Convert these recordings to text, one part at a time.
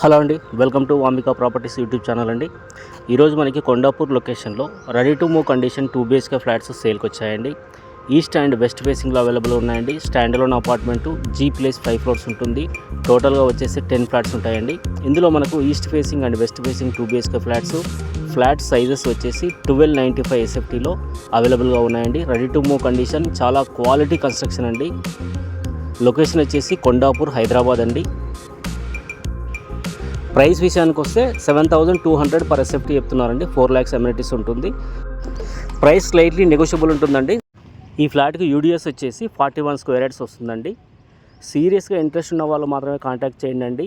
Hello అండి, welcome to Vamika properties YouTube channel అండి. ఈరోజు మనకి కొండాపూర్ లొకేషన్లో ready to move condition 2 BHK flats సేల్కి వచ్చాయండి. ఈస్ట్ అండ్ వెస్ట్ ఫేసింగ్లో అవైలబుల్ ఉన్నాయండి. Stand alone apartment G+5 floors ఉంటుంది. టోటల్గా వచ్చేసి 10 ఫ్లాట్స్ ఉంటాయండి. ఇందులో మనకు east facing and west facing 2 BHK flat sizes వచ్చేసి 1295 SFTలో అవైలబుల్గా ఉన్నాయండి. రెడీ టు మూవ్ కండిషన్, చాలా క్వాలిటీ కన్స్ట్రక్షన్ అండి. లొకేషన్ వచ్చేసి కొండాపూర్, హైదరాబాద్ అండి. ప్రైస్ విషయానికి వస్తే 7200 పర్ SFT చెప్తున్నారండి. 4 lakhs అమ్యూనిటీస్ ఉంటుంది. ప్రైస్ స్లైట్లీ నెగోషియబుల్ ఉంటుందండి. ఈ ఫ్లాట్కి UDS వచ్చేసి 41 స్క్వేర్ యార్డ్స్ వస్తుందండి. సీరియస్గా ఇంట్రెస్ట్ ఉన్న వాళ్ళు మాత్రమే కాంటాక్ట్ చేయండి.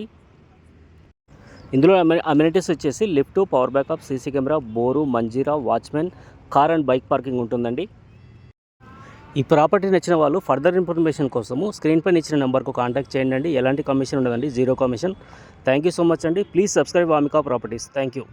ఇందులో అమ్యూనిటీస్ వచ్చేసి lift, power backup, CC camera, bore, Manjira, watchman, car and bike parking ఉంటుందండి. ఈ ప్రాపర్టీ నచ్చిన వాళ్ళు ఫర్దర్ ఇన్ఫర్మేషన్ కోసము స్క్రీన్ పైన ఇచ్చిన నెంబర్కు కాంటాక్ట్ చేయండి. ఎలాంటి కమిషన్ ఉండదండి, 0 commission. Thank you so much అండి. Please subscribe Vamika properties. Thank you.